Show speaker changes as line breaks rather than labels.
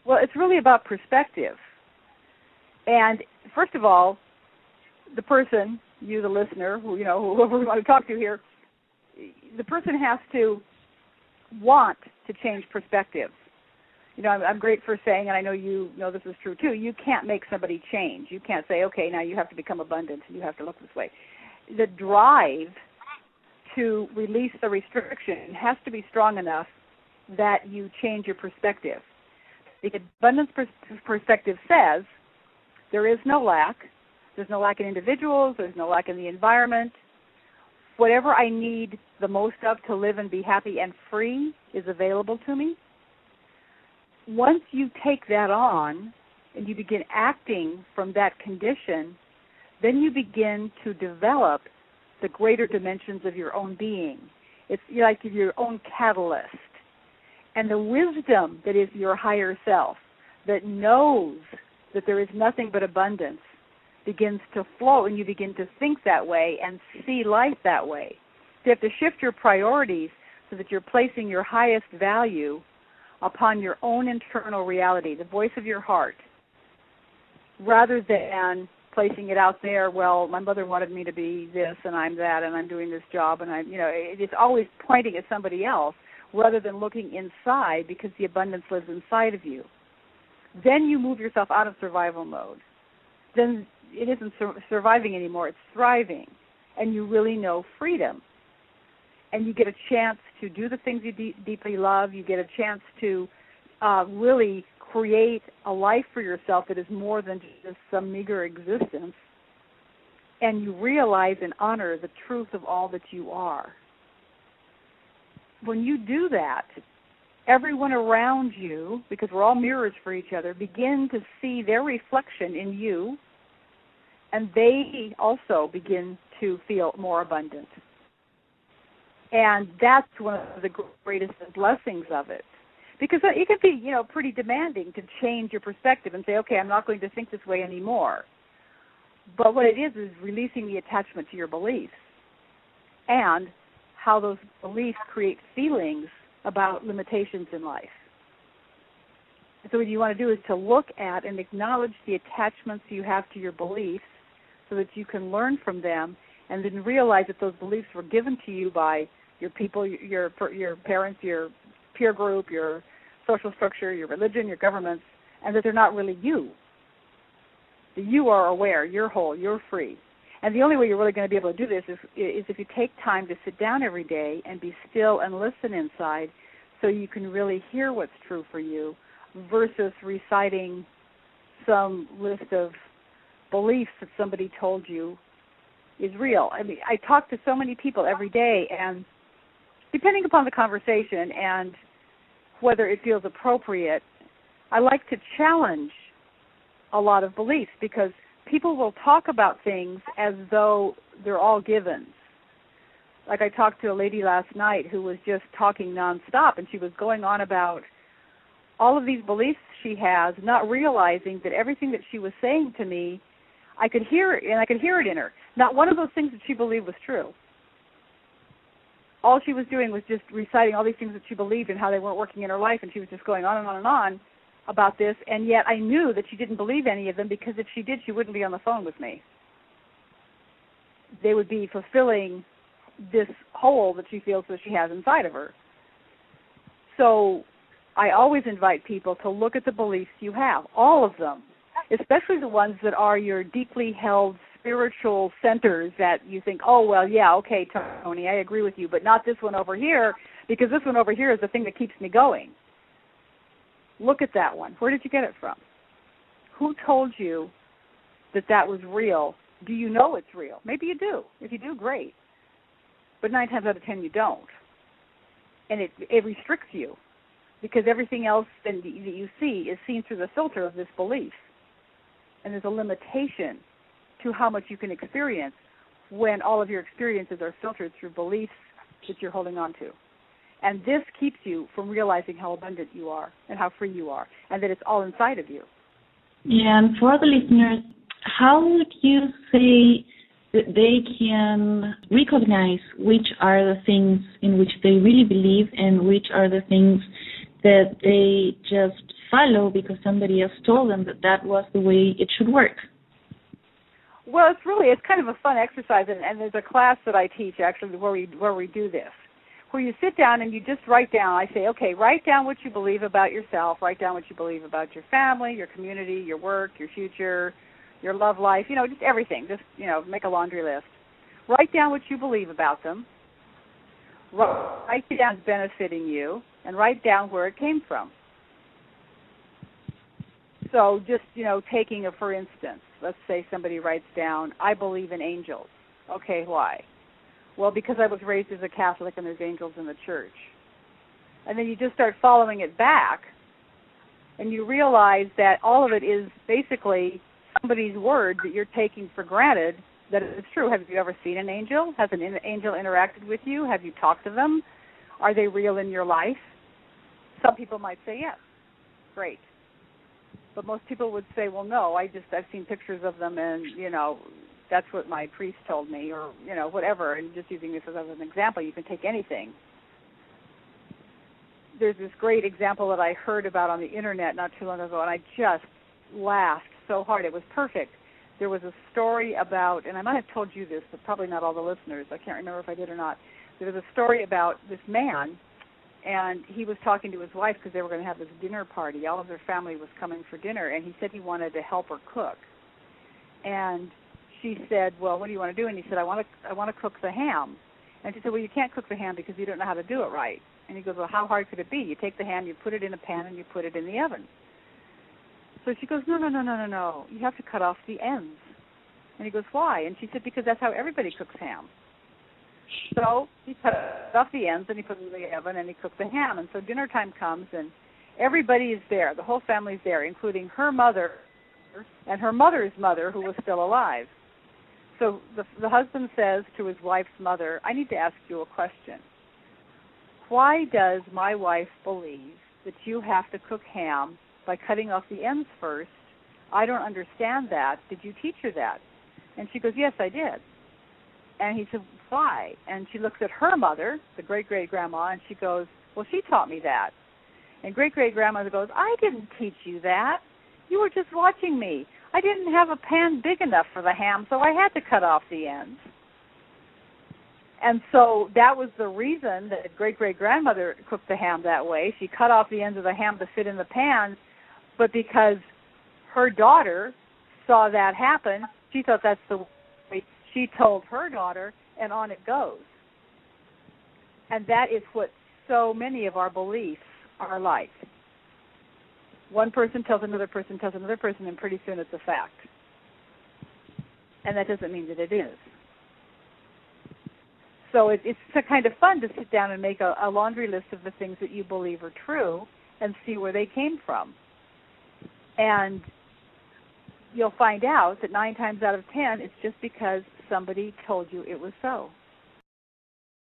Well, it's really about perspective. And first of all, the person, you the listener, whoever we want to talk to here, the person has to want to change perspectives. I'm great for saying, and I know you know this is true too, you can't make somebody change. You can't say, okay, now you have to become abundant and you have to look this way. The drive to release the restriction has to be strong enough that you change your perspective. The abundance perspective says there is no lack. There's no lack in individuals. There's no lack in the environment. Whatever I need the most of to live and be happy and free is available to me. Once you take that on and you begin acting from that condition, then you begin to develop the greater dimensions of your own being. It's like your own catalyst. And the wisdom that is your higher self, that knows that there is nothing but abundance, begins to flow, and you begin to think that way and see life that way. So you have to shift your priorities so that you're placing your highest value upon your own internal reality, the voice of your heart, rather than placing it out there, well, my mother wanted me to be this, and I'm that, and I'm doing this job, and it's always pointing at somebody else, rather than looking inside, because the abundance lives inside of you. Then you move yourself out of survival mode. Then it isn't surviving anymore, it's thriving. And you really know freedom. And you get a chance to do the things you deeply love. You get a chance to really create a life for yourself that is more than just some meager existence. And you realize and honor the truth of all that you are. When you do that, everyone around you, because we're all mirrors for each other, begin to see their reflection in you, and they also begin to feel more abundant. And that's one of the greatest blessings of it. Because it can be, pretty demanding to change your perspective and say, okay, I'm not going to think this way anymore. But what it is releasing the attachment to your beliefs and how those beliefs create feelings about limitations in life. So what you want to do is to look at and acknowledge the attachments you have to your beliefs so that you can learn from them, and then realize that those beliefs were given to you by your people, your parents, your peer group, your social structure, your religion, your governments, and that they're not really you. That you are aware, you're whole, you're free. And the only way you're really going to be able to do this is if you take time to sit down every day and be still and listen inside so you can really hear what's true for you versus reciting some list of beliefs that somebody told you is real. I mean, I talk to so many people every day, and depending upon the conversation and whether it feels appropriate, I like to challenge a lot of beliefs because people will talk about things as though they're all givens. Like I talked to a lady last night who was just talking nonstop, and she was going on about all of these beliefs she has, not realizing that everything that she was saying to me, I could hear it, and I could hear it in her. Not one of those things that she believed was true. All she was doing was just reciting all these things that she believed and how they weren't working in her life, and she was just going on and on and on about this, and yet I knew that she didn't believe any of them because if she did, she wouldn't be on the phone with me. They would be fulfilling this hole that she feels that she has inside of her. So I always invite people to look at the beliefs you have, all of them, especially the ones that are your deeply held spiritual centers that you think, oh, well, yeah, okay, Toni, I agree with you, but not this one over here, because this one over here is the thing that keeps me going. Look at that one. Where did you get it from? Who told you that that was real? Do you know it's real? Maybe you do. If you do, great. But 9 times out of 10, you don't. And it restricts you because everything else that you see is seen through the filter of this belief. And there's a limitation to how much you can experience when all of your experiences are filtered through beliefs that you're holding on to. And this keeps you from realizing how abundant you are and how free you are and that it's all inside of you.
Yeah, and for the listeners, how would you say that they can recognize which are the things in which they really believe and which are the things that they just follow because somebody else told them that that was the way it should work?
Well, it's kind of a fun exercise, and there's a class that I teach actually where we do this, where you sit down and you just write down. I say, okay, write down what you believe about yourself, write down what you believe about your family, your community, your work, your future, your love life, just everything. Just, make a laundry list. Write down what you believe about them. Write down what's benefiting you, and write down where it came from. So just, taking a for instance, let's say somebody writes down, I believe in angels. Okay, why? Well, because I was raised as a Catholic and there's angels in the church. And then you just start following it back, and you realize that all of it is basically somebody's word that you're taking for granted that it's true. Have you ever seen an angel? Has an angel interacted with you? Have you talked to them? Are they real in your life? Some people might say yes. Great. But most people would say, well, no, I've seen pictures of them, and, that's what my priest told me, or, whatever. And just using this as an example, you can take anything. There's this great example that I heard about on the Internet not too long ago, and I just laughed so hard. It was perfect. There was a story about, and I might have told you this, but probably not all the listeners. I can't remember if I did or not. There was a story about this man, and he was talking to his wife because they were going to have this dinner party. All of their family was coming for dinner, and he said he wanted to help her cook. And she said, well, what do you want to do? And he said, I want to cook the ham. And she said, well, you can't cook the ham because you don't know how to do it right. And he goes, well, how hard could it be? You take the ham, you put it in a pan, and you put it in the oven. So she goes, no. You have to cut off the ends. And he goes, why? And she said, because that's how everybody cooks ham. So he cut off the ends, and he put it in the oven, and he cooked the ham. And so dinner time comes, and everybody is there. The whole family is there, including her mother and her mother's mother, who was still alive. So the husband says to his wife's mother, I need to ask you a question. Why does my wife believe that you have to cook ham by cutting off the ends first? I don't understand that. Did you teach her that? And she goes, yes, I did. And he said, why? And she looks at her mother, the great-great-grandma, and she goes, well, she taught me that. And great-great-grandmother goes, I didn't teach you that. You were just watching me. I didn't have a pan big enough for the ham, so I had to cut off the ends. And so that was the reason that great-great-grandmother cooked the ham that way. She cut off the ends of the ham to fit in the pan, but because her daughter saw that happen, she thought that's the way. She told her daughter, and on it goes. And that is what so many of our beliefs are like. One person tells another person, and pretty soon it's a fact. And that doesn't mean that it is. So it's kind of fun to sit down and make a laundry list of the things that you believe are true and see where they came from. And you'll find out that 9 times out of 10, it's just because somebody told you it was so.